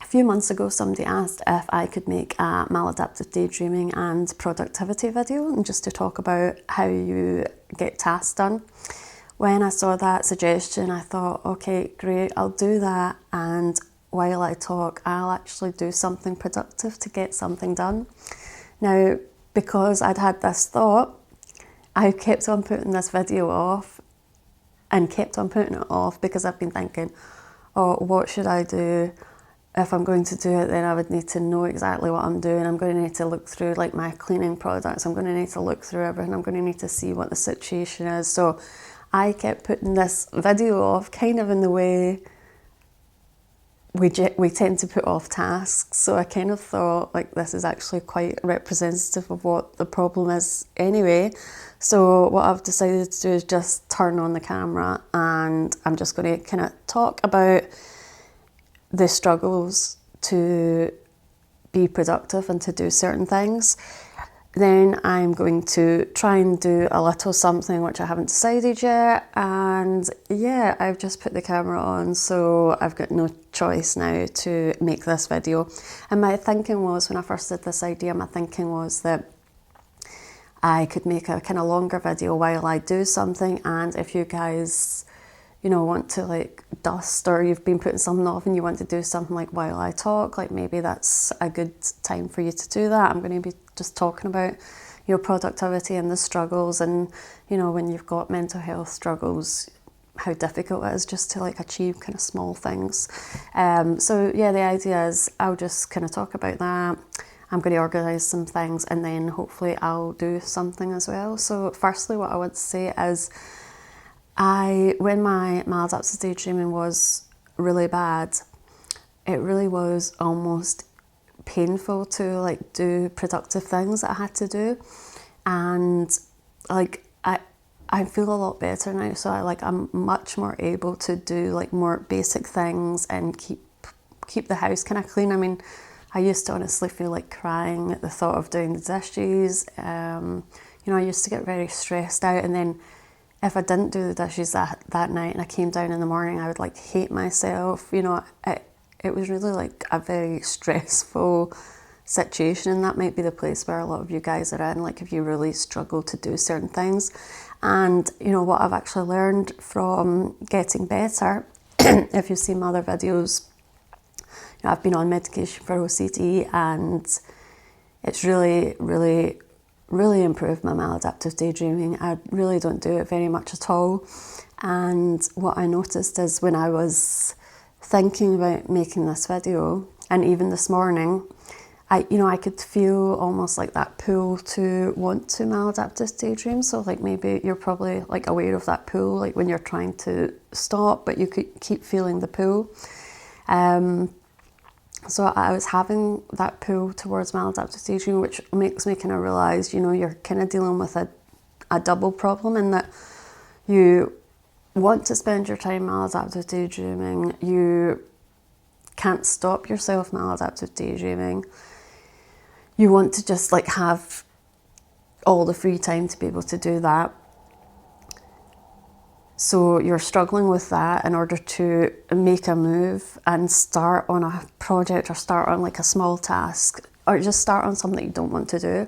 few months ago, somebody asked if I could make a Maladaptive Daydreaming and Productivity video, and just to talk about how you get tasks done. When I saw that suggestion, I thought, okay, great, I'll do that, and while I talk, I'll actually do something productive to get something done. Now, because I'd had this thought, I kept on putting this video off and kept on putting it off because I've been thinking, oh, what should I do? If I'm going to do it, then I would need to know exactly what I'm doing. I'm going to need to look through like my cleaning products. I'm going to need to look through everything. I'm going to need to see what the situation is. So I kept putting this video off, kind of in the way we tend to put off tasks. So I kind of thought like this is actually quite representative of what the problem is anyway. So what I've decided to do is just turn on the camera, and I'm just going to kind of talk about the struggles to be productive and to do certain things. Then I'm going to try and do a little something which I haven't decided yet, and yeah, I've just put the camera on, so I've got no choice now to make this video. And my thinking was, when I first did this idea, my thinking was that I could make a kind of longer video while I do something, and if you guys, you know, want to like dust, or you've been putting something off and you want to do something like while I talk, like maybe that's a good time for you to do that. I'm going to be just talking about your productivity and the struggles, and you know, when you've got mental health struggles, how difficult it is just to like achieve kind of small things. So yeah, the idea is I'll just kind of talk about that. I'm going to organise some things, and then hopefully I'll do something as well. So firstly, what I want to say is, when my maladaptive daydreaming was really bad, it really was almost painful to like do productive things that I had to do, and like I feel a lot better now. So I'm much more able to do like more basic things and keep the house kind of clean. I mean, I used to honestly feel like crying at the thought of doing the dishes. You know, I used to get very stressed out, and then if I didn't do the dishes that night and I came down in the morning, I would like hate myself. You know, it was really like a very stressful situation, and that might be the place where a lot of you guys are in, like if you really struggle to do certain things. And you know what I've actually learned from getting better, if you've seen my other videos, you know, I've been on medication for OCD, and it's really improved my maladaptive daydreaming. I really don't do it very much at all. And what I noticed is, when I was thinking about making this video, and even this morning, I could feel almost like that pull to want to maladaptive daydream. So like maybe you're probably like aware of that pull, like when you're trying to stop, but you could keep feeling the pull. So I was having that pull towards maladaptive daydreaming, which makes me kind of realise, you know, you're kind of dealing with a double problem, in that you want to spend your time maladaptive daydreaming, you can't stop yourself maladaptive daydreaming, you want to just like have all the free time to be able to do that. So you're struggling with that in order to make a move and start on a project, or start on like a small task, or just start on something you don't want to do.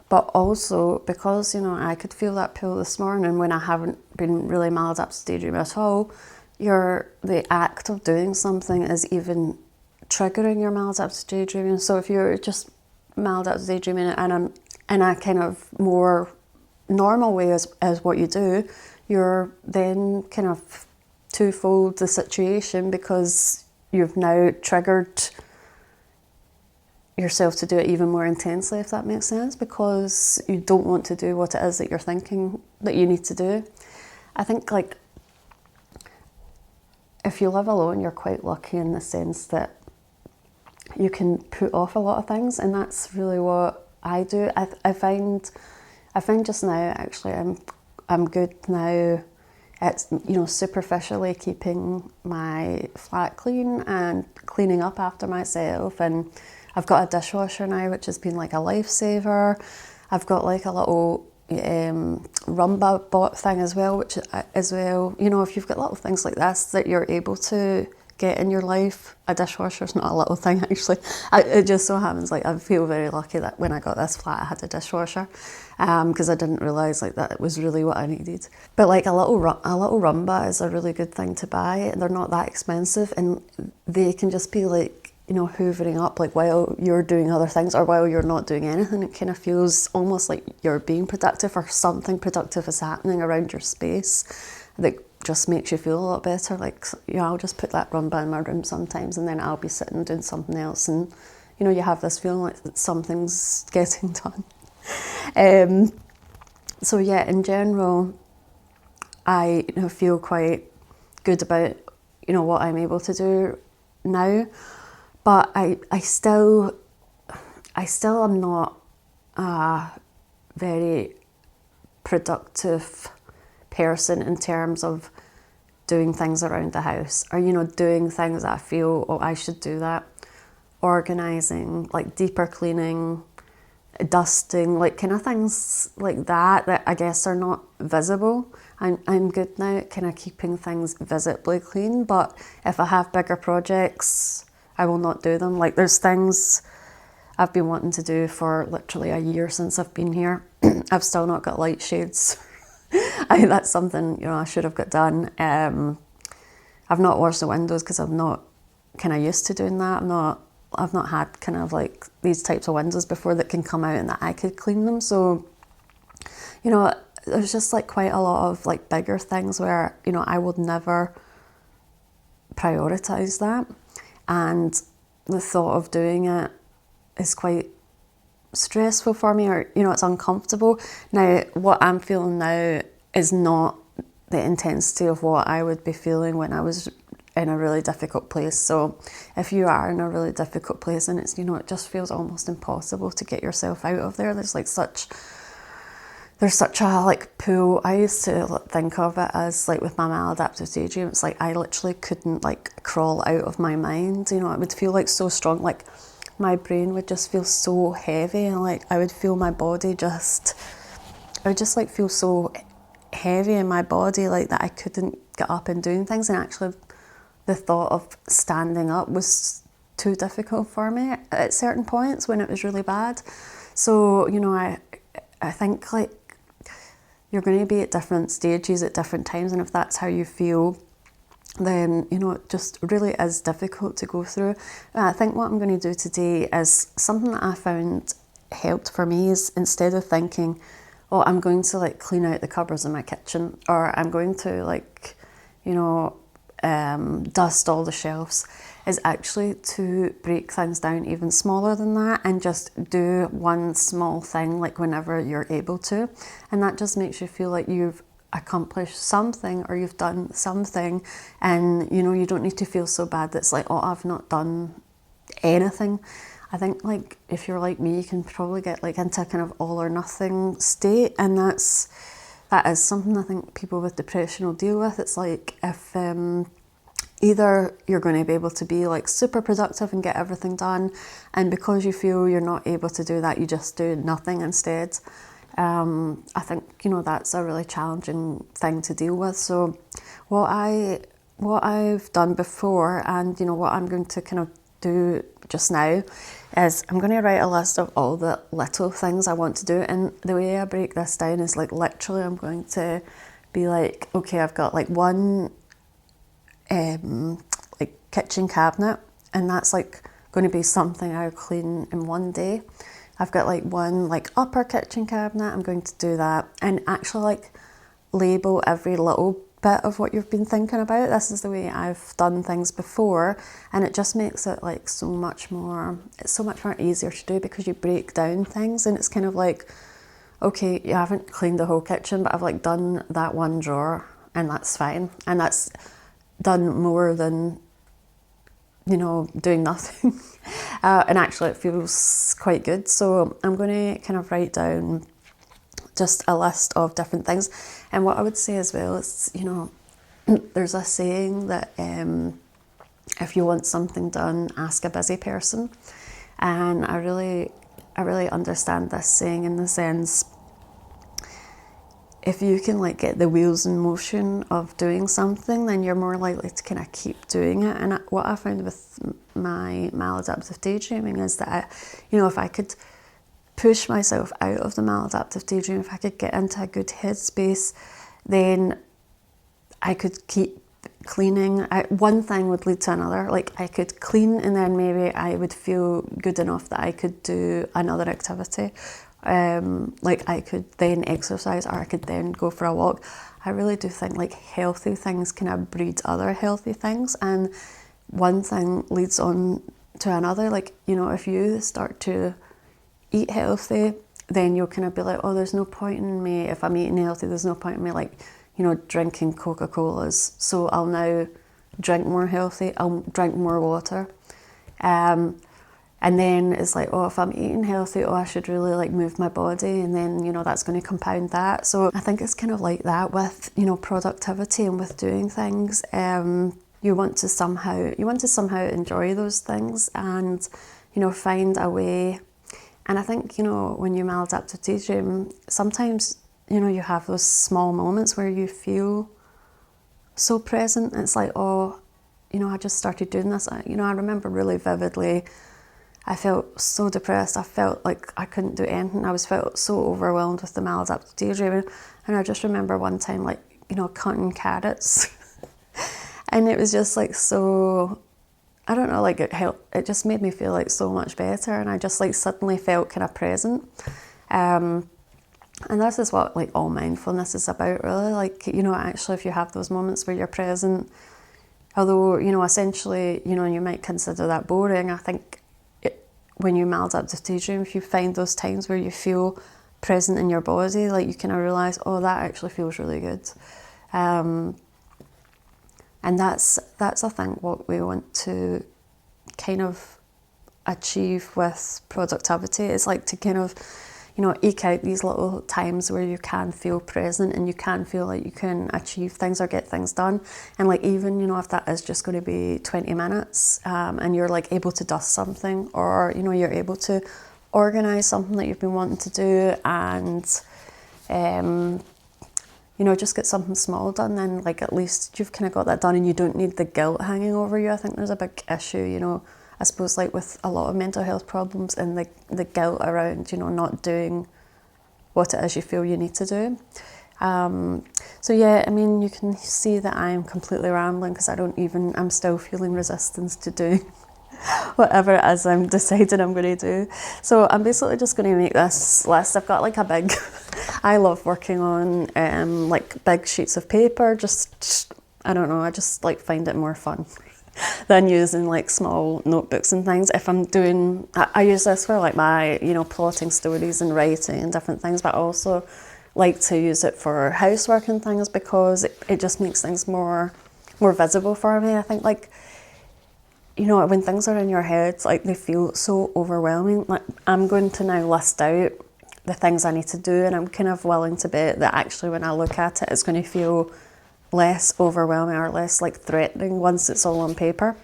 But also because, you know, I could feel that pull this morning when I haven't been really maladaptive daydreaming at all, the act of doing something is even triggering your maladaptive daydreaming. So if you're just maladaptive daydreaming in a kind of more normal way as what you do, you're then kind of twofold the situation, because you've now triggered yourself to do it even more intensely, if that makes sense, because you don't want to do what it is that you're thinking that you need to do. I think like if you live alone, you're quite lucky in the sense that you can put off a lot of things, and that's really what I do. I find just now, actually, I'm good now at, you know, superficially keeping my flat clean and cleaning up after myself, and I've got a dishwasher now, which has been like a lifesaver. I've got like a little Rumba bot thing as well, which as well, you know, if you've got little things like this that you're able to get in your life. A dishwasher's not a little thing, actually. It just so happens, like, I feel very lucky that when I got this flat I had a dishwasher, because I didn't realise like that it was really what I needed. But like a little Roomba is a really good thing to buy. They're not that expensive, and they can just be like, you know, hoovering up like while you're doing other things or while you're not doing anything. It kind of feels almost like you're being productive, or something productive is happening around your space that just makes you feel a lot better. Like, you know, I'll just put that Roomba in my room sometimes, and then I'll be sitting doing something else, and you know, you have this feeling like that something's getting done. So yeah, in general, I, you know, feel quite good about, you know, what I'm able to do now. But I still am not a very productive person in terms of doing things around the house, or, you know, doing things that I feel, oh, I should do that. Organising, like deeper cleaning, dusting, like kind of things like that I guess are not visible. I'm good now at kind of keeping things visibly clean, but if I have bigger projects, I will not do them. Like, there's things I've been wanting to do for literally a year since I've been here. I've still not got light shades. I think that's something, you know, I should have got done. I've not washed the windows because I'm not kind of used to doing that. I've not had kind of like these types of windows before that can come out and that I could clean them. So, you know, there's just like quite a lot of like bigger things where, you know, I would never prioritise that. And the thought of doing it is quite stressful for me, or, you know, it's uncomfortable. Now, what I'm feeling now is not the intensity of what I would be feeling when I was in a really difficult place. So if you are in a really difficult place and it's, you know, it just feels almost impossible to get yourself out of there. There's such a like pull. I used to think of it as like with my maladaptive daydream, it's like I literally couldn't like crawl out of my mind. You know, it would feel like so strong, like my brain would just feel so heavy, and like I would feel my body I would just like feel so heavy in my body, like that I couldn't get up and doing things. And actually the thought of standing up was too difficult for me at certain points when it was really bad. So, you know, I think like you're going to be at different stages at different times, and if that's how you feel, then, you know, it just really is difficult to go through. I think what I'm going to do today is something that I found helped for me is, instead of thinking, oh, I'm going to like clean out the cupboards in my kitchen, or I'm going to like, you know, dust all the shelves, is actually to break things down even smaller than that and just do one small thing like whenever you're able to. And that just makes you feel like you've accomplished something, or you've done something, and, you know, you don't need to feel so bad that's like, oh, I've not done anything. I think like if you're like me, you can probably get like into a kind of all or nothing state, and that is something I think people with depression will deal with. It's like if either you're going to be able to be like super productive and get everything done, and because you feel you're not able to do that, you just do nothing instead. I think, you know, that's a really challenging thing to deal with. So what I've done before, and, you know, what I'm going to kind of do just now, is I'm going to write a list of all the little things I want to do. And the way I break this down is like literally I'm going to be like, okay, I've got like one like kitchen cabinet, and that's like going to be something I'll clean in one day. I've got like one like upper kitchen cabinet, I'm going to do that, and actually like label every little bit of what you've been thinking about. This is the way I've done things before, and it just makes it like it's so much more easier to do, because you break down things, and it's kind of like, okay, you haven't cleaned the whole kitchen, but I've like done that one drawer, and that's fine, and that's done more than, you know, doing nothing. And actually it feels quite good. So I'm going to kind of write down just a list of different things. And what I would say as well is, you know, there's a saying that if you want something done, ask a busy person. And I really understand this saying in the sense, if you can like get the wheels in motion of doing something, then you're more likely to kind of keep doing it. And what I found with my maladaptive daydreaming is that if I could push myself out of the maladaptive daydream, if I could get into a good headspace, then I could keep cleaning. One thing would lead to another. Like I could clean, and then maybe I would feel good enough that I could do another activity. Like I could then exercise, or I could then go for a walk. I really do think like healthy things kind of breed other healthy things, and one thing leads on to another. Like, if you start to eat healthy, then you'll kind of be like, oh, there's no point in me, if I'm eating healthy, there's no point in me like, drinking Coca-Colas. So I'll now drink more healthy, I'll drink more water. And then it's like, oh, if I'm eating healthy, I should really like move my body, and then, that's going to compound that. So I think it's kind of like that with, productivity and with doing things. You want to somehow enjoy those things and, find a way. And I think, when you maladaptive daydream, sometimes, you have those small moments where you feel so present. It's like, oh, I just started doing this. I remember really vividly, I felt so depressed. I felt like I couldn't do anything. Felt so overwhelmed with the maladaptive daydreaming. And I just remember one time, like, cutting carrots. And it was just like so, I don't know, like it helped. It just made me feel like so much better. And I just like suddenly felt kind of present. And this is what like all mindfulness is about, really. Like, actually, if you have those moments where you're present, although, essentially, you might consider that boring, I think when you maladaptive daydream, if you find those times where you feel present in your body, like you kind of realise, oh, that actually feels really good. And that's I think what we want to kind of achieve with productivity. It's like to kind of, eke out these little times where you can feel present and you can feel like you can achieve things or get things done. And like even, if that is just going to be 20 minutes and you're like able to dust something, or, you're able to organise something that you've been wanting to do, and, just get something small done, then like at least you've kind of got that done and you don't need the guilt hanging over you. I think there's a big issue, I suppose, like with a lot of mental health problems, and the guilt around, not doing what it is you feel you need to do. So yeah, I mean, you can see that I'm completely rambling because I'm still feeling resistance to doing whatever it is I'm deciding I'm going to do. So I'm basically just going to make this list. I've got like a big, I love working on like big sheets of paper. I don't know, I just like find it more fun than using like small notebooks and things. If I'm doing, I use this for like my, plotting stories and writing and different things, but I also like to use it for housework and things because it just makes things more visible for me. I think like, when things are in your head, like they feel so overwhelming. Like I'm going to now list out the things I need to do, and I'm kind of willing to bet that actually when I look at it, it's going to feel less overwhelming or less like threatening once it's all on paper.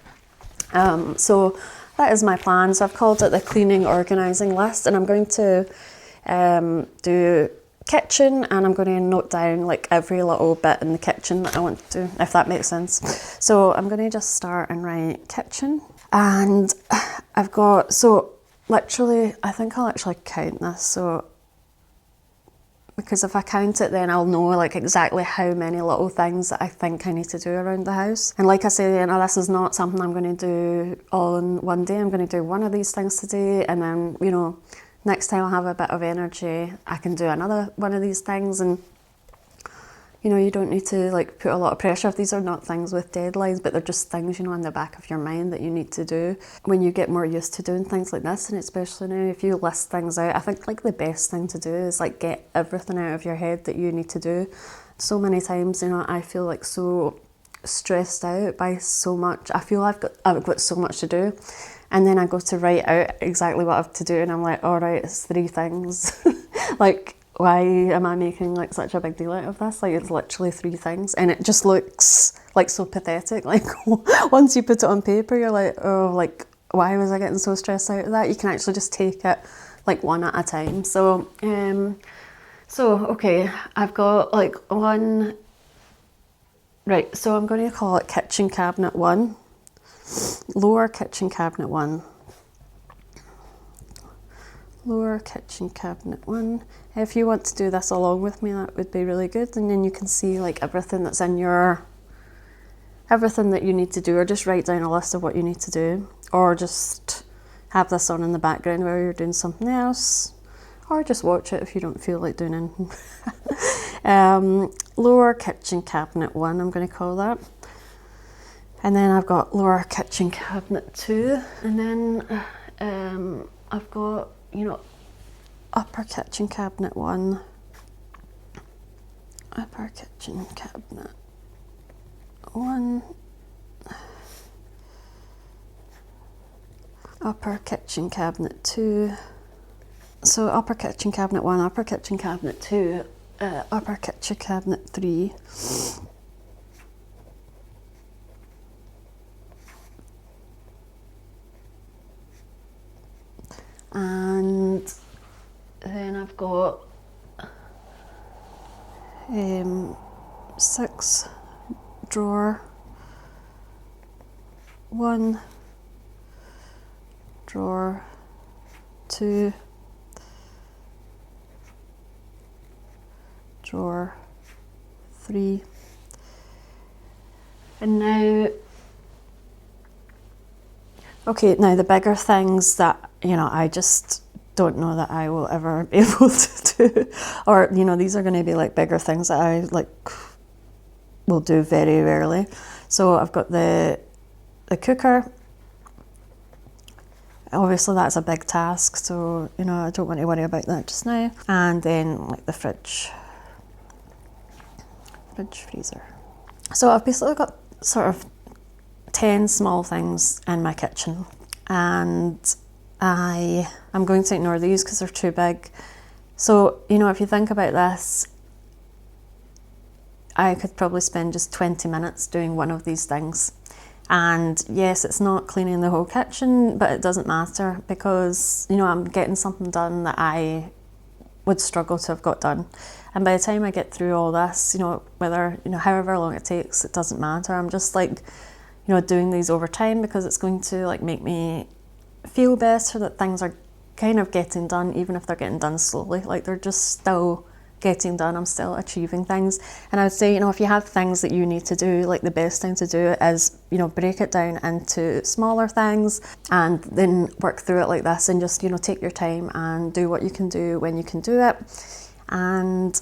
So that is my plan. So I've called it the cleaning organising list, and I'm going to do kitchen, and I'm going to note down like every little bit in the kitchen that I want to do, if that makes sense. So I'm going to just start and write kitchen, and I've got, so literally, I think I'll actually count this. So because if I count it, then I'll know like exactly how many little things that I think I need to do around the house. And like I say, this is not something I'm going to do all in one day. I'm going to do one of these things today, and then, next time I'll have a bit of energy, I can do another one of these things. And, you don't need to like put a lot of pressure. These are not things with deadlines, but they're just things, in the back of your mind that you need to do. When you get more used to doing things like this, and especially now, if you list things out, I think like the best thing to do is like get everything out of your head that you need to do. So many times, I feel like so stressed out by so much. I feel I've got so much to do. And then I go to write out exactly what I have to do, and I'm like, all right, it's 3 things. Like, why am I making like such a big deal out of this? Like, it's literally 3 things, and it just looks like so pathetic. Like once you put it on paper, you're like, oh, like why was I getting so stressed out of that? You can actually just take it like one at a time. So So, okay, I've got like one, right, so I'm going to call it kitchen cabinet 1, lower kitchen cabinet 1, lower kitchen cabinet 1. If you want to do this along with me, that would be really good, and then you can see like everything that's in your, everything that you need to do, or just write down a list of what you need to do, or just have this on in the background while you're doing something else, or just watch it if you don't feel like doing anything. Lower kitchen cabinet 1, I'm going to call that. And then I've got lower kitchen cabinet 2, and then I've got, upper kitchen cabinet 1, upper kitchen cabinet 1, upper kitchen cabinet 2. So upper kitchen cabinet 1, upper kitchen cabinet 2, upper kitchen cabinet 3. And then I've got 6 drawer 1, drawer 2, drawer 3. And now, okay, now the bigger things that, I just don't know that I will ever be able to do, or, these are going to be like bigger things that I like will do very rarely. So I've got the cooker. Obviously that's a big task, so, I don't want to worry about that just now. And then like the fridge, freezer. So I've basically got sort of 10 small things in my kitchen, and I'm going to ignore these because they're too big. So, if you think about this, I could probably spend just 20 minutes doing one of these things. And yes, it's not cleaning the whole kitchen, but it doesn't matter because, I'm getting something done that I would struggle to have got done. And by the time I get through all this, whether, however long it takes, it doesn't matter. I'm just like, doing these over time because it's going to like make me feel better that things are kind of getting done, even if they're getting done slowly. Like they're just still getting done. I'm still achieving things. And I would say, if you have things that you need to do, like the best thing to do is, break it down into smaller things and then work through it like this, and just, take your time and do what you can do when you can do it. And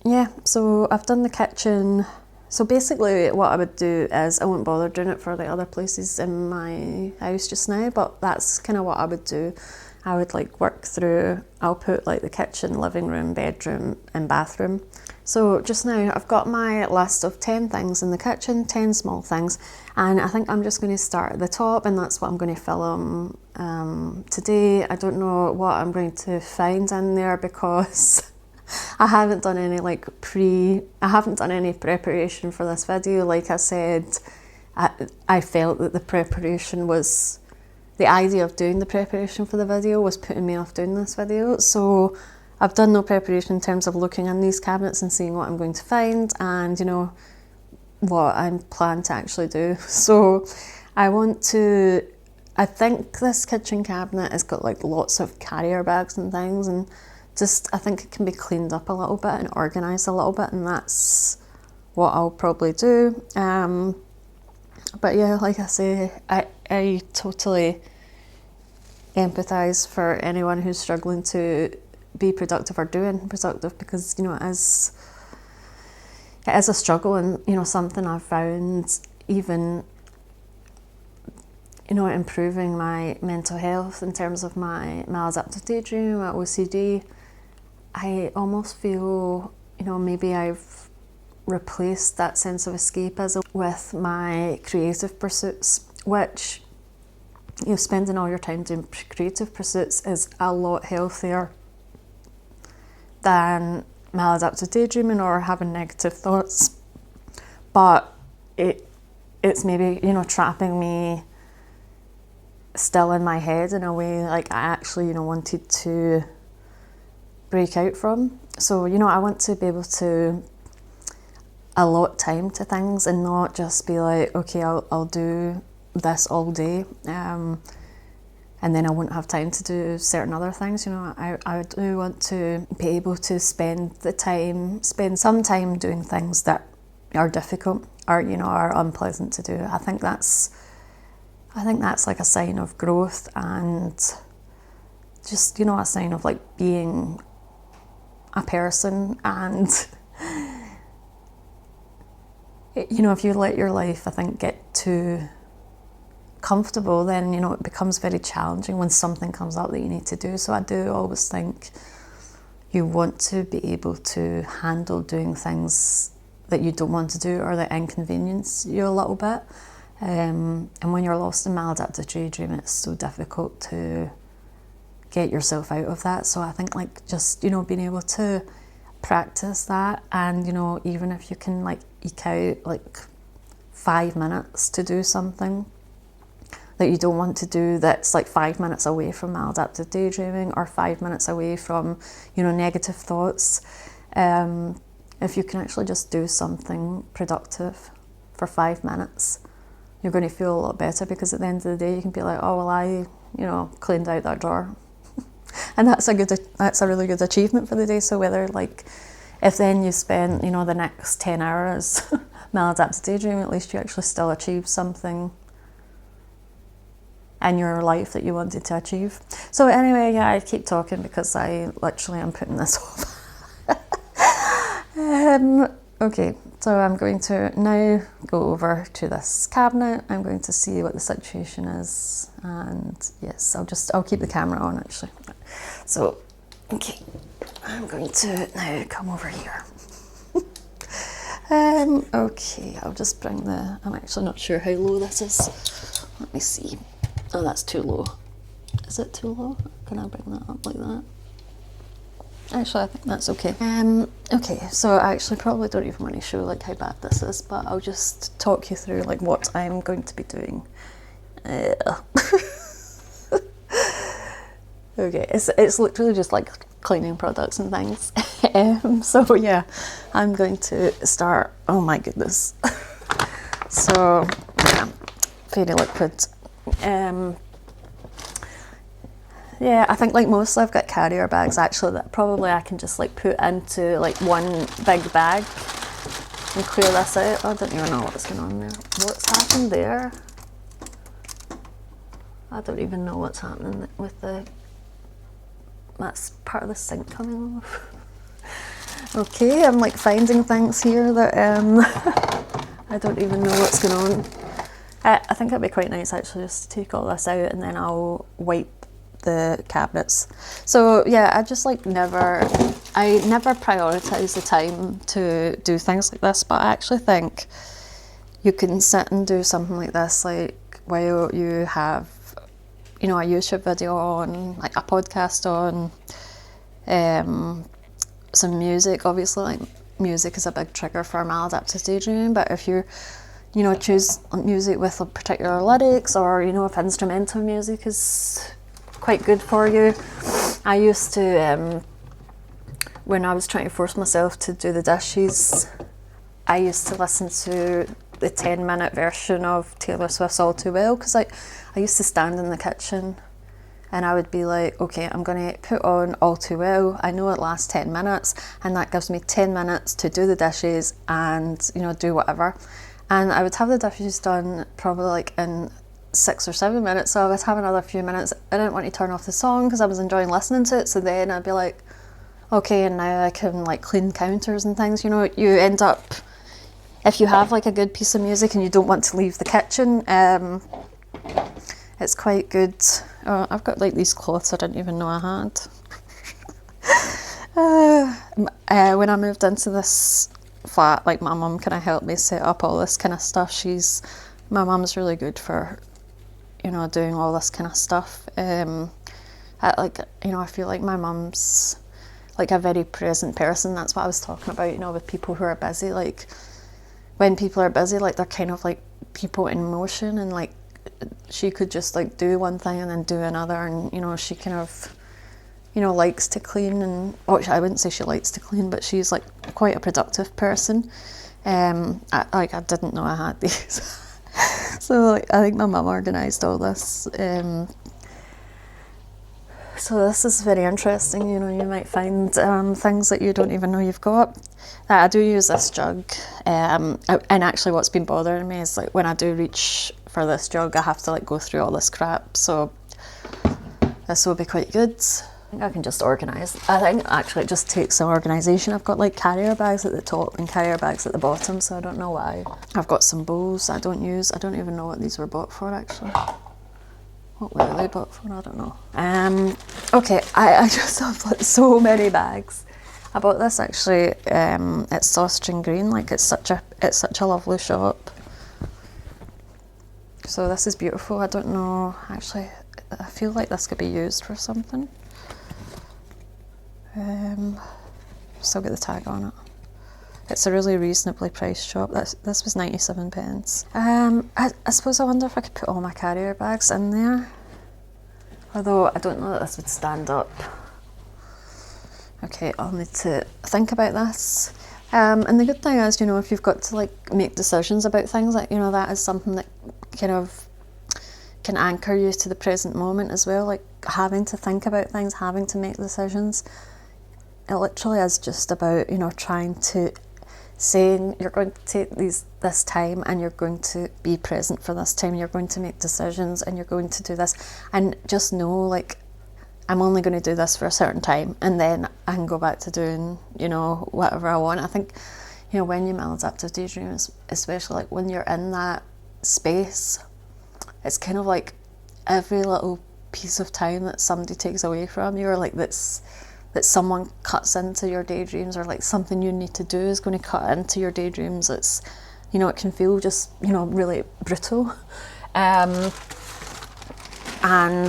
yeah, so I've done the kitchen. So basically what I would do is I wouldn't bother doing it for the other places in my house just now, but that's kind of what I would do. I would like work through, I'll put like the kitchen, living room, bedroom and bathroom. So just now I've got my list of 10 things in the kitchen, 10 small things, and I think I'm just going to start at the top, and that's what I'm going to film today. I don't know what I'm going to find in there because I haven't done any preparation for this video. Like I said, I felt that the idea of doing the preparation for the video was putting me off doing this video. So I've done no preparation in terms of looking in these cabinets and seeing what I'm going to find and, what I'm planning to actually do. So I think this kitchen cabinet has got like lots of carrier bags and things, and I think it can be cleaned up a little bit and organised a little bit, and that's what I'll probably do. But yeah, like I say, I totally empathise for anyone who's struggling to be productive or doing productive, because it is a struggle, and something I've found even improving my mental health in terms of my maladaptive daydreaming, my OCD. I almost feel maybe I've replaced that sense of escapism with my creative pursuits, which spending all your time doing creative pursuits is a lot healthier than maladaptive daydreaming or having negative thoughts. But it's maybe trapping me still in my head in a way. Like I actually wanted to break out from. So, you know, I want to be able to allot time to things and not just be like, okay, I'll do this all day, and then I won't have time to do certain other things. You know, I do want to be able to spend some time doing things that are difficult or, you know, are unpleasant to do. I think that's like a sign of growth and just, you know, a sign of like being a person. And you know, if you let your life, I think, get too comfortable, then, you know, it becomes very challenging when something comes up that you need to do. So I do always think you want to be able to handle doing things that you don't want to do or that inconvenience you a little bit. And when you're lost in maladaptive daydreaming, it's so difficult to get yourself out of that. So I think like just, you know, being able to practice that, and, you know, even if you can like eke out like 5 minutes to do something that you don't want to do, that's like 5 minutes away from maladaptive daydreaming or 5 minutes away from, you know, negative thoughts. If you can actually just do something productive for 5 minutes, you're going to feel a lot better, because at the end of the day you can be like, oh well, I, you know, cleaned out that drawer. And that's a really good achievement for the day. So whether like, if then you spend, you know, the next 10 hours maladaptive daydreaming, at least you actually still achieve something in your life that you wanted to achieve. So anyway, yeah, I keep talking because I literally am putting this off. Okay, so I'm going to now go over to this cabinet. I'm going to see what the situation is, and yes, I'll keep the camera on actually. So, okay, I'm going to now come over here. Okay, I'll just bring I'm actually not sure how low this is. Let me see. Oh, that's too low. Is it too low? Can I bring that up like that? Actually, I think that's okay. Okay, so I actually probably don't even want to show like how bad this is, but I'll just talk you through like what I'm going to be doing. Okay, it's literally just like cleaning products and things. So yeah, I'm going to start. Oh my goodness. So yeah, fairy liquid. Yeah, I think like mostly I've got carrier bags actually that probably I can just like put into like one big bag and clear this out. I don't even know what's going on there. What's happened there? I don't even know what's happening with that's part of the sink coming off. Okay, I'm like finding things here that I don't even know what's going on. I think it'd be quite nice actually just to take all this out and then I'll wipe the cabinets. So yeah, I just like never prioritize the time to do things like this, but I actually think you can sit and do something like this like while you have, you know, a YouTube video on, like a podcast on, some music. Obviously like music is a big trigger for maladaptive daydreaming, but if you know, choose music with a particular lyrics, or, you know, if instrumental music is quite good for you. I used to, when I was trying to force myself to do the dishes, I used to listen to the 10-minute version of Taylor Swift's All Too Well, because I used to stand in the kitchen and I would be like, okay, I'm going to put on All Too Well. I know it lasts 10 minutes and that gives me 10 minutes to do the dishes and, you know, do whatever. And I would have the dishes done probably like in 6 or 7 minutes, so I would have another few minutes. I didn't want to turn off the song because I was enjoying listening to it, so then I'd be like, okay, and now I can like clean counters and things. You know, you end up, if you have like a good piece of music and you don't want to leave the kitchen, it's quite good. Oh, I've got like these cloths I didn't even know I had. When I moved into this flat, like my mum kind of helped me set up all this kind of stuff. My mum's really good for, you know, doing all this kind of stuff. I feel like my mum's like a very present person. That's what I was talking about, you know, with people who are busy. Like when people are busy, like they're kind of like people in motion, and like she could just like do one thing and then do another, and, you know, she kind of you know, likes to clean, and I wouldn't say she likes to clean, but she's like quite a productive person. I didn't know I had these. So like, I think my mum organised all this. So this is very interesting. You know, you might find things that you don't even know you've got. I do use this jug, and actually what's been bothering me is like when I do reach for this jug, I have to like go through all this crap. So this will be quite good. I think I can just organise. I think actually it just takes some organisation. I've got like carrier bags at the top and carrier bags at the bottom, so I don't know why. I've got some bowls I don't use. I don't even know what these were bought for actually. What were they bought for? I don't know. Okay, I just have like so many bags. I bought this actually at Sausage and Green. Like it's such a lovely shop. So this is beautiful. I don't know, actually I feel like this could be used for something. Still got the tag on it. It's a really reasonably priced shop. This was 97 pence. I suppose I wonder if I could put all my carrier bags in there. Although I don't know that this would stand up. Okay, I'll need to think about this. And the good thing is, you know, if you've got to like make decisions about things, like, you know, that is something that kind of can anchor you to the present moment as well. Like having to think about things, having to make decisions. It literally is just about, you know, trying to saying you're going to take this time and you're going to be present for this time, you're going to make decisions and you're going to do this, and just know like I'm only going to do this for a certain time and then I can go back to doing, you know, whatever I want. I think, you know, when you maladaptive daydream, especially like when you're in that space, it's kind of like every little piece of time that somebody takes away from you, or like that someone cuts into your daydreams, or like something you need to do is going to cut into your daydreams. It's, you know, it can feel just, you know, really brutal. And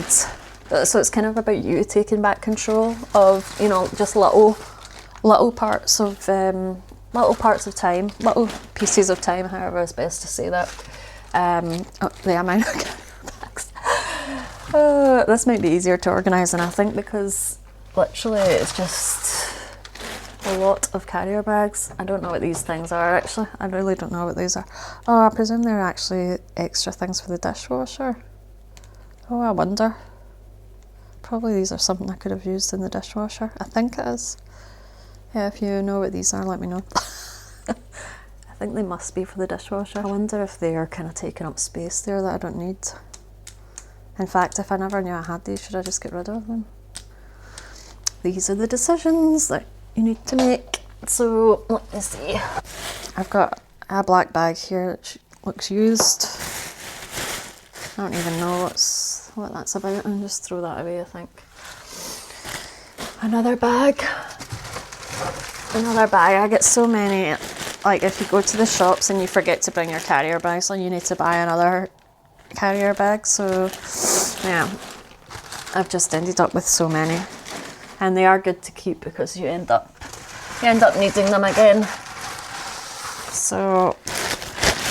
so it's kind of about you taking back control of, you know, just little parts of time, little pieces of time, however it's best to say that. The amount of bags. This might be easier to organise than I think, because literally it's just a lot of carrier bags. I don't know what these things are actually. I really don't know what these are. Oh, I presume they're actually extra things for the dishwasher. Oh, I wonder. Probably these are something I could have used in the dishwasher. I think it is. Yeah, if you know what these are, let me know. I think they must be for the dishwasher. I wonder if they are kind of taking up space there that I don't need. In fact, if I never knew I had these, should I just get rid of them? These are the decisions that you need to make. So let me see. I've got a black bag here that looks used. I don't even know what that's about. I'll just throw that away, I think. Another bag. I get so many. Like if you go to the shops and you forget to bring your carrier bag, so you need to buy another carrier bag. So yeah, I've just ended up with so many. And they are good to keep because you end up needing them again. So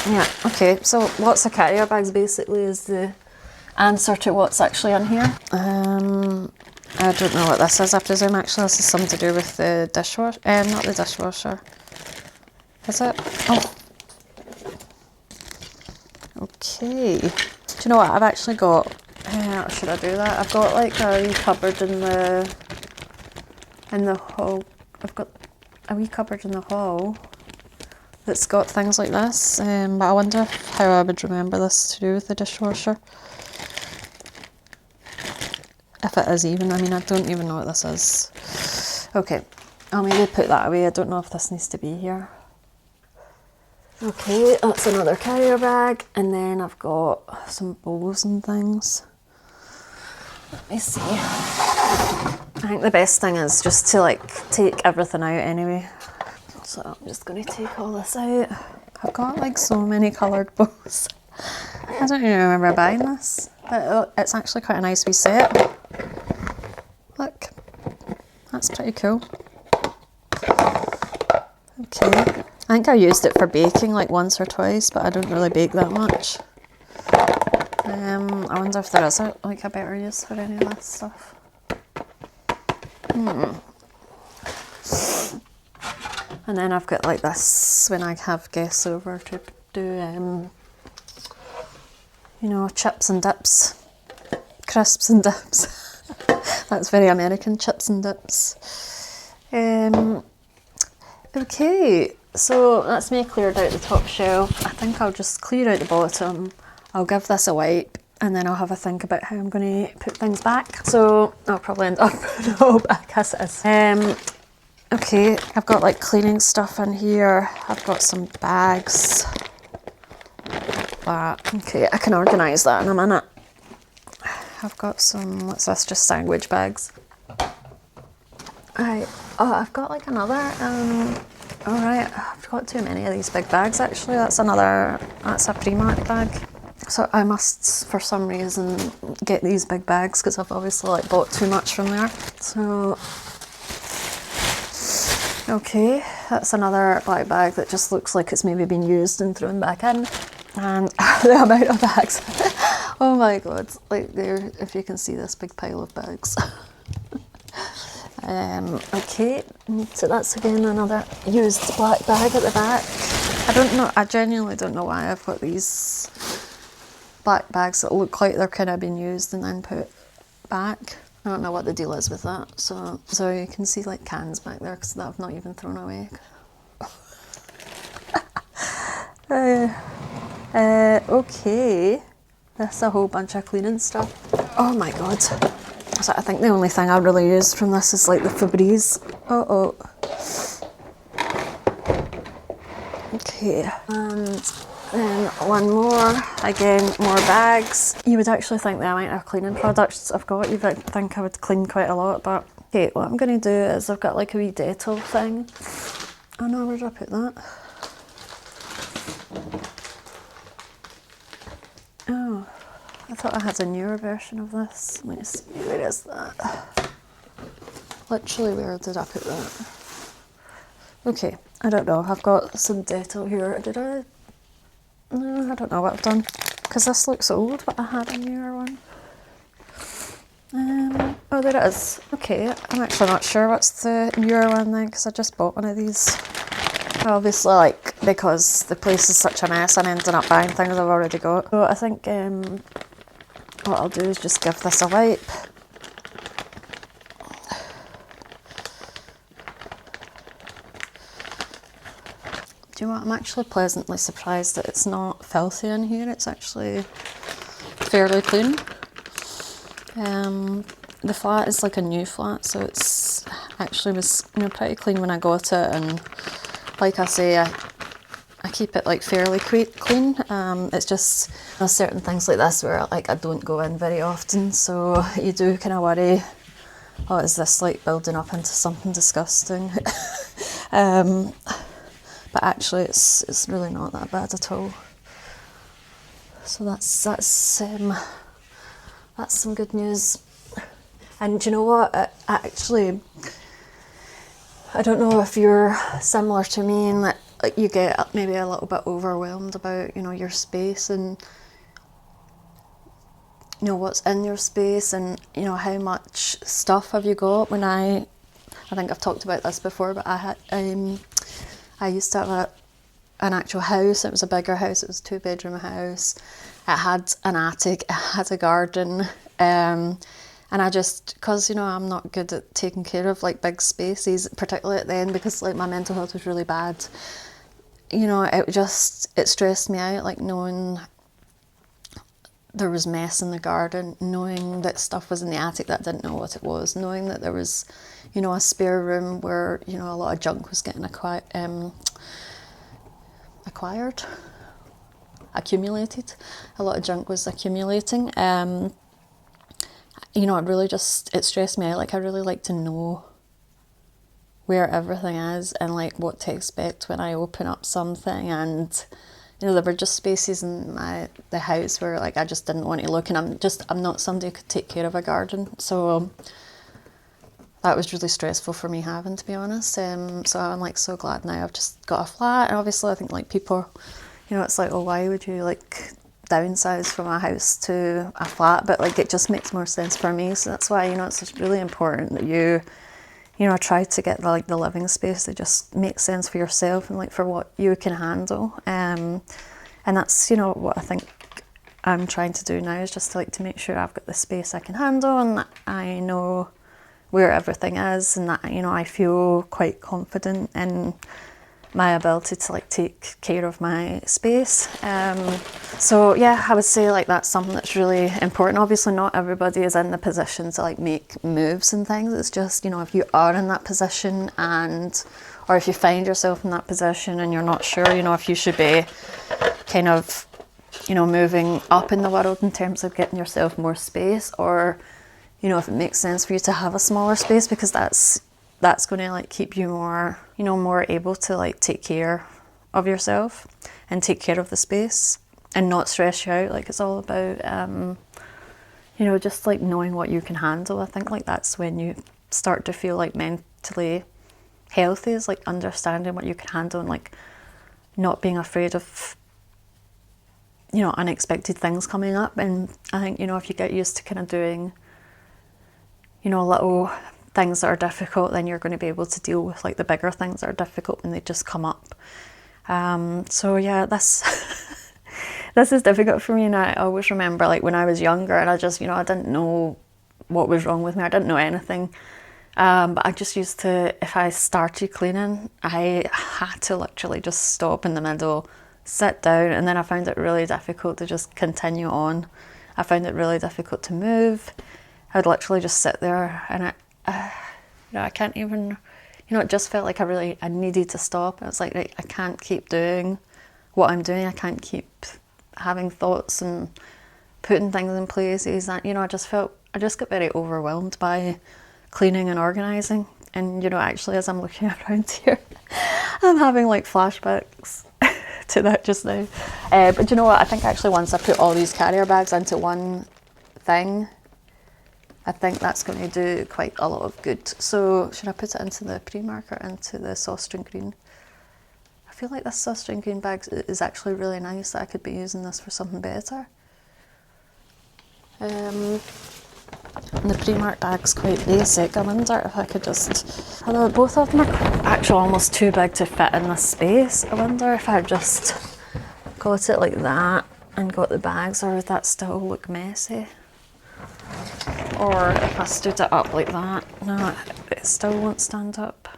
yeah, okay, so lots of carrier bags basically is the answer to what's actually in here. I don't know what this is. I presume actually this is something to do with the dishwasher. Not the dishwasher. Is it? Oh. Okay. Do you know what? I've actually got, should I do that? I've got like a wee cupboard in the hall. I've got a wee cupboard in the hall that's got things like this, but I wonder how I would remember this to do with the dishwasher. If it is even, I mean, I don't even know what this is. Okay, I'll maybe put that away. I don't know if this needs to be here. Okay, that's another carrier bag, and then I've got some bowls and things. Let me see. I think the best thing is just to like take everything out anyway. So I'm just going to take all this out. I've got like so many coloured bowls. I don't even remember buying this, but it's actually quite a nice wee set. Look, that's pretty cool. Okay, I think I used it for baking like once or twice, but I don't really bake that much. I wonder if there is like a better use for any of this stuff. And then I've got like this when I have guests over to do, you know, chips and dips, crisps and dips. That's very American, chips and dips. Okay, so that's me cleared out the top shelf. I think I'll just clear out the bottom. I'll give this a wipe and then I'll have a think about how I'm going to put things back. So I'll probably end up putting it all back as it is. Okay, I've got like cleaning stuff in here. I've got some bags. Okay, I can organise that in a minute. I've got some, what's this, just sandwich bags. Right, oh, I've got like another, alright, I've got too many of these big bags actually. That's a Primark bag. So I must, for some reason, get these big bags because I've obviously like bought too much from there. So, okay, that's another black bag that just looks like it's maybe been used and thrown back in. And the amount of bags, oh my god, like there, if you can see this big pile of bags. Okay, so that's again another used black bag at the back. I don't know, I genuinely don't know why I've got these black bags that look like they're kind of been used and then put back. I don't know what the deal is with that. So you can see like cans back there because that I've not even thrown away. Okay, that's a whole bunch of cleaning stuff. Oh my god. So I think the only thing I really used from this is like the Febreze. Oh. Okay, and then one more, again, more bags. You would actually think the amount of cleaning products I've got, you would think I would clean quite a lot, but okay, what I'm going to do is I've got like a wee Dettol thing. Oh no, where did I put that? Oh, I thought I had a newer version of this. Let me see, where is that? Literally, where did I put that? Okay, I don't know, I've got some Dettol here. Did I? No, I don't know what I've done. Because this looks old, but I had a newer one. Oh, there it is. Okay, I'm actually not sure what's the newer one then, because I just bought one of these. Obviously, like, because the place is such a mess, I'm ending up buying things I've already got. So I think what I'll do is just give this a wipe. Do you know what? I'm actually pleasantly surprised that it's not filthy in here. It's actually fairly clean. The flat is like a new flat, so it's actually was pretty clean when I got it, and like I say, I keep it like fairly clean. It's just there's certain things like this where like I don't go in very often, so you do kind of worry, oh, is this like building up into something disgusting? But actually it's really not that bad at all. So that's some good news. And do you know what? Actually, I don't know if you're similar to me in that you get maybe a little bit overwhelmed about, your space and, what's in your space and, how much stuff have you got. When I think I've talked about this before, but I used to have an actual house. It was a bigger house. It was a 2-bedroom house. It had an attic. It had a garden. And I just, because, I'm not good at taking care of like big spaces, particularly at the end, because like my mental health was really bad. It stressed me out, like knowing there was mess in the garden, knowing that stuff was in the attic that I didn't know what it was, knowing that there was, a spare room where, a lot of junk was getting accumulated. A lot of junk was accumulating. It really it stressed me out. Like I really like to know where everything is and like what to expect when I open up something. And there were just spaces in the house where like I just didn't want to look, and I'm not somebody who could take care of a garden, so that was really stressful for me having, to be honest. So I'm like so glad now I've just got a flat. And obviously I think like people, it's like, oh, why would you like downsize from a house to a flat? But like it just makes more sense for me. So that's why, it's just really important that you you know, try to get like the living space that just makes sense for yourself and like for what you can handle. And that's, you know, what I think I'm trying to do now, is just like to make sure I've got the space I can handle and that I know where everything is, and that, you know, I feel quite confident in my ability to like take care of my space. So yeah, I would say like that's something that's really important. Obviously not everybody is in the position to like make moves and things. It's just, you know, if you are in that position, and or if you find yourself in that position and you're not sure, you know, if you should be kind of, you know, moving up in the world in terms of getting yourself more space, or, you know, if it makes sense for you to have a smaller space, because that's going to like keep you more, you know, more able to like take care of yourself and take care of the space and not stress you out. Like it's all about, you know, just like knowing what you can handle. I think like that's when you start to feel like mentally healthy, is like understanding what you can handle and like not being afraid of, you know, unexpected things coming up. And I think, you know, if you get used to kind of doing, you know, little things that are difficult, then you're going to be able to deal with like the bigger things that are difficult when they just come up. So yeah, this is difficult for me, and I always remember like when I was younger and I just, you know, I didn't know what was wrong with me. I didn't know anything. But I just used to, if I started cleaning, I had to literally just stop in the middle, sit down, and then I found it really difficult to just continue on. I found it really difficult to move. I'd literally just sit there, and you know, I can't even, you know, it just felt like I needed to stop. It was like, right, I can't keep doing what I'm doing. I can't keep having thoughts and putting things in places. And, you know, I just got very overwhelmed by cleaning and organising. And, you know, actually as I'm looking around here, I'm having like flashbacks to that just now. But you know what, I think actually once I put all these carrier bags into one thing, I think that's going to do quite a lot of good. So should I put it into the Primark or into the Sauce-String Green? I feel like this Sauce-String Green bag is actually really nice. I could be using this for something better. And the Primark bag's quite basic. I wonder if I could just, although both of them are actually almost too big to fit in this space, I wonder if I just got it like that and got the bags, or would that still look messy? Or if I stood it up like that. No, it still won't stand up.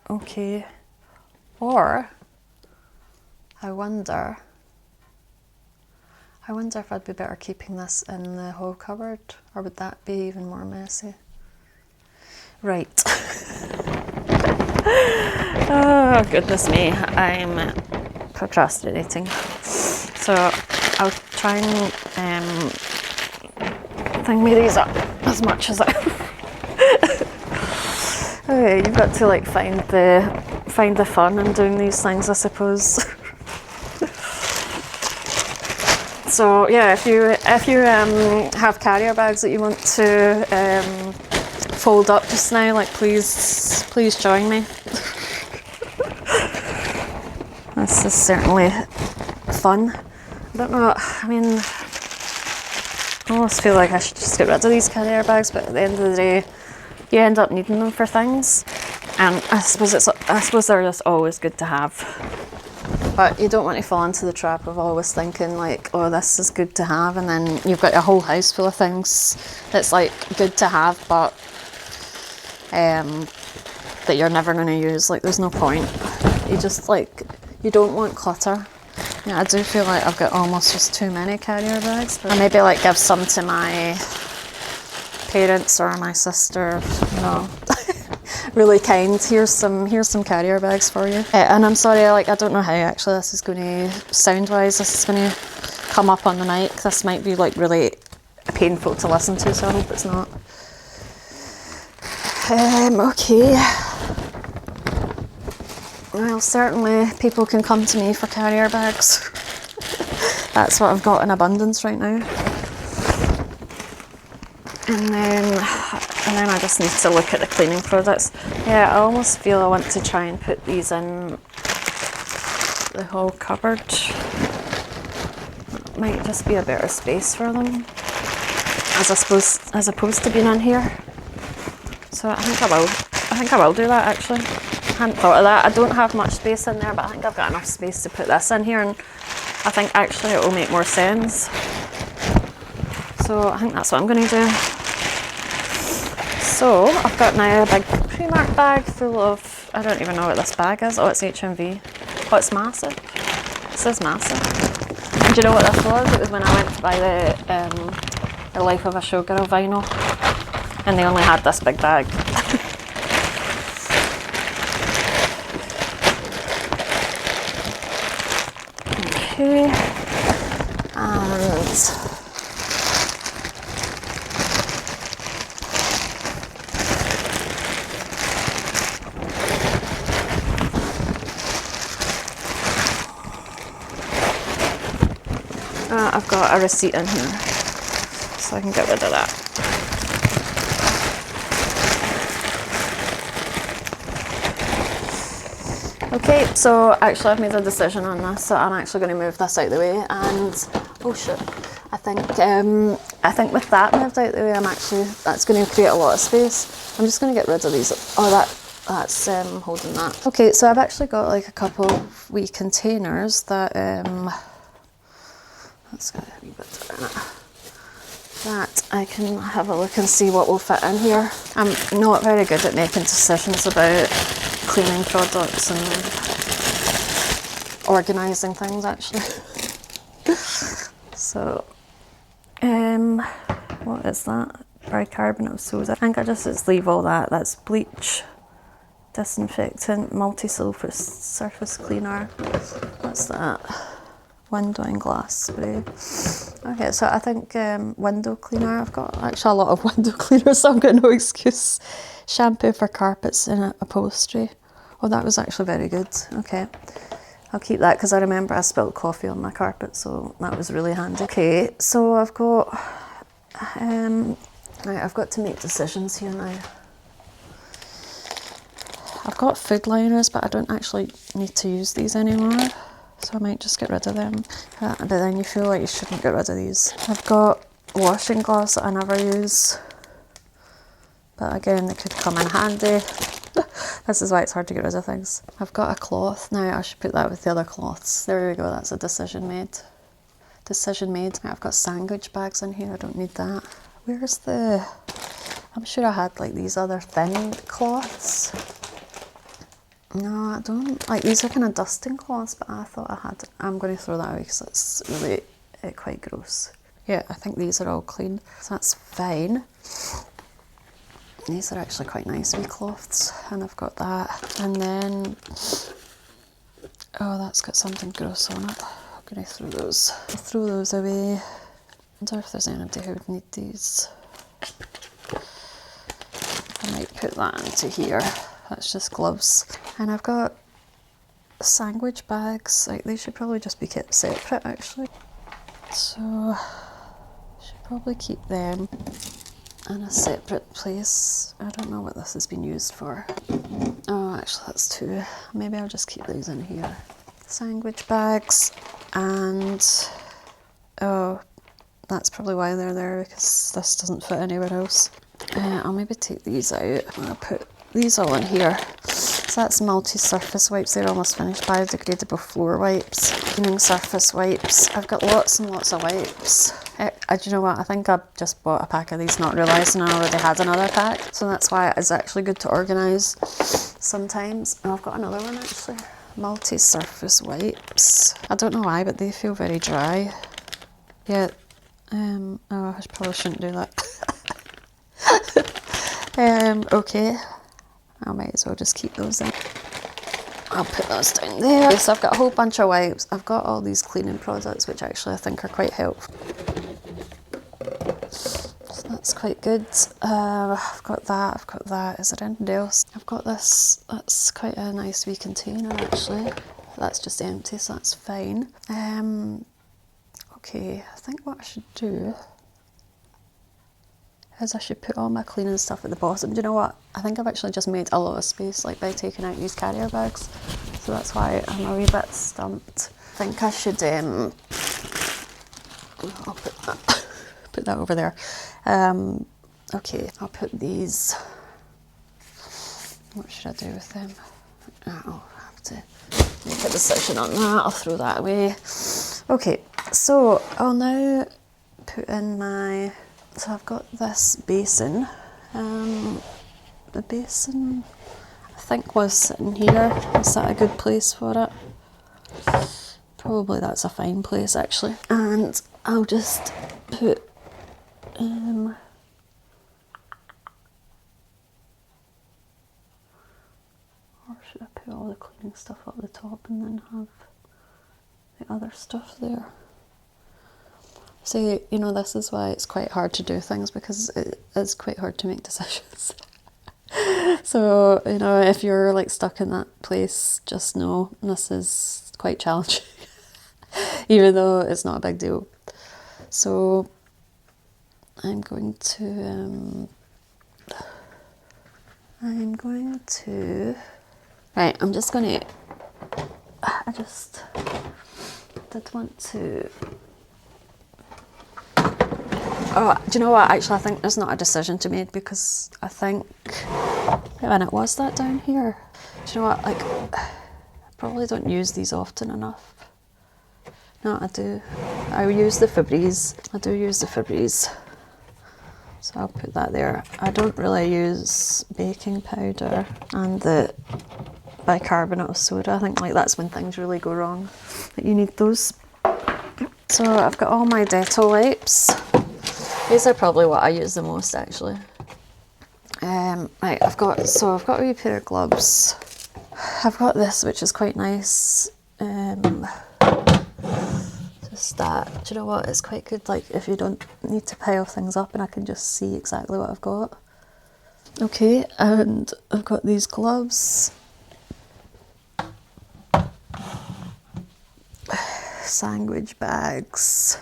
Okay. Or I wonder if I'd be better keeping this in the hall cupboard, or would that be even more messy? Right. Oh goodness me, I'm procrastinating. So I'll try and thing me these up as much as I okay, you've got to like find the fun in doing these things, I suppose. So yeah, if you have carrier bags that you want to fold up just now, like please join me. This is certainly fun. I don't know, I mean, I almost feel like I should just get rid of these carrier bags, but at the end of the day, you end up needing them for things, and I suppose they're just always good to have. But you don't want to fall into the trap of always thinking like, oh, this is good to have, and then you've got a whole house full of things that's like good to have, but that you're never going to use. Like, there's no point. You don't want clutter. Yeah, I do feel like I've got almost just too many carrier bags. But I maybe like give some to my parents or my sister, you know. Really kind. Here's some carrier bags for you. And I'm sorry, I don't know how actually this is going to sound wise. This is going to come up on the mic. This might be like really painful to listen to, so I hope it's not. Okay. Well, certainly people can come to me for carrier bags. That's what I've got in abundance right now. And then I just need to look at the cleaning products. Yeah, I almost feel I want to try and put these in the whole cupboard. Might just be a better space for them. as opposed to being in here. So I think I will do that actually. I hadn't thought of that. I don't have much space in there, but I think I've got enough space to put this in here, and I think actually it will make more sense. So I think that's what I'm going to do. So I've got now a big Primark bag full of, I don't even know what this bag is. Oh, it's HMV. Oh, it's massive. It says massive. And do you know what this was? It was when I went to buy the Life of a Showgirl vinyl, and they only had this big bag. Okay, and I've got a receipt in here, so I can get rid of that. Okay, so actually I've made a decision on this, so I'm actually going to move this out of the way, and oh shit, I think with that moved out of the way, that's going to create a lot of space. I'm just going to get rid of these. Oh, that's holding that. Okay, so I've actually got like a couple of wee containers that let's get a wee bit in it, that I can have a look and see what will fit in here. I'm not very good at making decisions about cleaning products and organising things actually. So, what is that? Bicarbonate of soda. I think I just leave all that. That's bleach, disinfectant, multi-surface surface cleaner. What's that? Window and glass spray. Okay, so I think window cleaner. I've got actually a lot of window cleaners, so I've got no excuse. Shampoo for carpets and upholstery. Oh, that was actually very good. Okay, I'll keep that because I remember I spilled coffee on my carpet, so that was really handy. Okay, so I've got right, I've got to make decisions here now. I've got food liners, but I don't actually need to use these anymore, so I might just get rid of them. But then you feel like you shouldn't get rid of these. I've got washing gloves that I never use, but again, they could come in handy. This is why it's hard to get rid of things. I've got a cloth now. I should put that with the other cloths. There we go. That's a decision made. Decision made. I've got sandwich bags in here. I don't need that. Where's the... I'm sure I had like these other thin cloths. No, I don't. Like these are kind of dusting cloths, but I thought I had... I'm going to throw that away because it's really quite gross. Yeah, I think these are all clean. So that's fine. These are actually quite nice wee cloths, and I've got that. And then, oh, that's got something gross on it. I'm going to throw those. I'll throw those away. I wonder if there's anybody who would need these. I might put that into here. That's just gloves. And I've got sandwich bags. Like they should probably just be kept separate, actually. So, I should probably keep them in a separate place. I don't know what this has been used for. Oh, actually that's two. Maybe I'll just keep these in here. Sandwich bags, and oh, that's probably why they're there, because this doesn't fit anywhere else. I'll maybe take these out. I'll put these all in here. So that's multi-surface wipes. They're almost finished. Biodegradable floor wipes, cleaning surface wipes. I've got lots and lots of wipes. Do you know what? I think I just bought a pack of these, not realising I already had another pack. So that's why it's actually good to organise sometimes. And I've got another one actually. Multi-surface wipes. I don't know why, but they feel very dry. Yeah. Oh, I probably shouldn't do that. Okay. I might as well just keep those in. I'll put those down there. So I've got a whole bunch of wipes. I've got all these cleaning products, which actually I think are quite helpful. So that's quite good. I've got that. Is there anything else? I've got this. That's quite a nice wee container actually. That's just empty, so that's fine. Okay, I think what I should do is I should put all my cleaning stuff at the bottom. Do you know what? I think I've actually just made a lot of space like by taking out these carrier bags. So that's why I'm a wee bit stumped. I think I should I'll put that that over there. Okay, I'll put these. What should I do with them? I'll have to make a decision on that. I'll throw that away. Okay, so I'll now put in my, so I've got this basin. The basin I think was sitting here. Is that a good place for it? Probably that's a fine place actually. And I'll just put or should I put all the cleaning stuff up the top and then have the other stuff there? See, you know, this is why it's quite hard to do things, because it is quite hard to make decisions. So, you know, if you're like stuck in that place, just know this is quite challenging, even though it's not a big deal. So I'm going to, right, I'm just going to, I just did want to, oh, do you know what, actually I think there's not a decision to make, because I think, wait a minute, was that down here? Do you know what, like, I probably don't use these often enough. No, I do. I use the Febreze. I do use the Febreze. So I'll put that there. I don't really use baking powder and the bicarbonate of soda. I think like that's when things really go wrong, that you need those. So I've got all my Dettol wipes. These are probably what I use the most actually. Right, I've got a wee pair of gloves. I've got this, which is quite nice. Just that, do you know what, it's quite good, like if you don't need to pile things up and I can just see exactly what I've got. Okay, and I've got these gloves. Sandwich bags.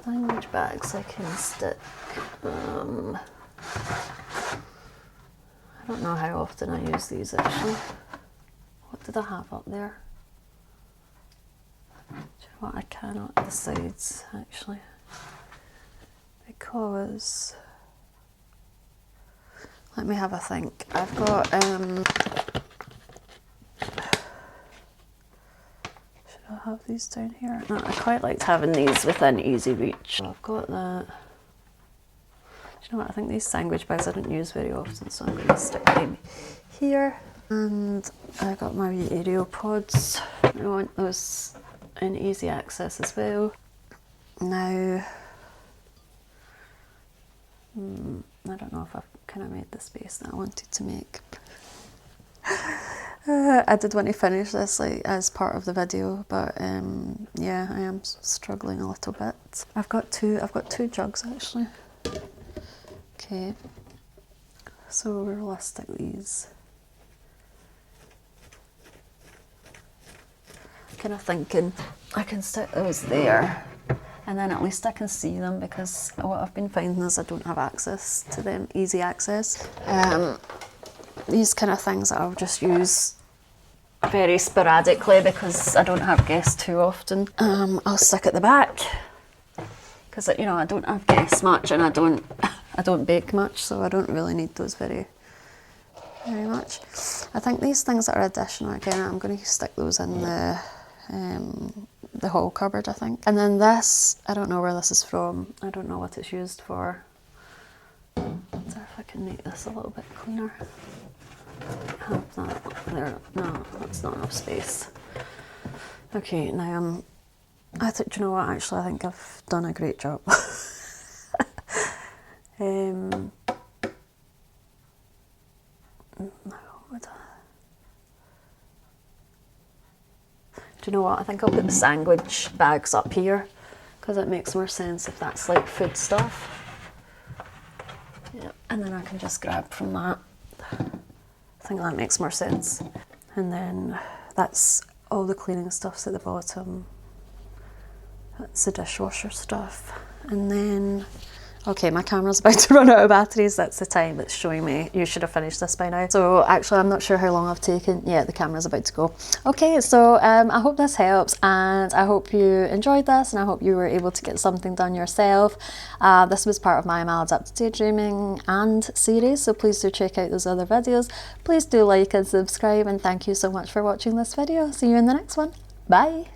Sandwich bags I can stick. I don't know how often I use these actually. What did I have up there? Do you know what, I cannot decide actually. Because, let me have a think. I've got, should I have these down here? No, I quite liked having these within easy reach. So I've got that. Do you know what, I think these sandwich bags I don't use very often, so I'm going to stick them here. And I got my wee Aereo pods. I want those in easy access as well. Now, I don't know if I've kind of made the space that I wanted to make. I did want to finish this like as part of the video, but yeah, I am struggling a little bit. I've got two jugs actually. Okay, so we'll stick these. Kind of thinking I can stick those there, and then at least I can see them, because what I've been finding is I don't have access to them, easy access. These kind of things that I'll just use very sporadically because I don't have guests too often. I'll stick at the back, because you know I don't have guests much and I don't bake much, so I don't really need those very much. I think these things that are additional, again, I'm going to stick those in the hall cupboard, I think. And then this, I don't know where this is from. I don't know what it's used for. I wonder if I can make this a little bit cleaner. Have that there. No, that's not enough space. Okay, now I think, do you know what, actually I think I've done a great job. Do you know what, I think I'll put the sandwich bags up here, because it makes more sense if that's like food stuff. Yeah, and then I can just grab from that. I think that makes more sense. And then that's all the cleaning stuff's at the bottom. That's the dishwasher stuff. And then Okay, my camera's about to run out of batteries. That's the time it's showing me. You should have finished this by now. So actually, I'm not sure how long I've taken. Yeah, the camera's about to go. Okay, so I hope this helps, and I hope you enjoyed this, and I hope you were able to get something done yourself. This was part of my Maladaptive Daydreaming and series, so please do check out those other videos. Please do like and subscribe, and thank you so much for watching this video. See you in the next one. Bye!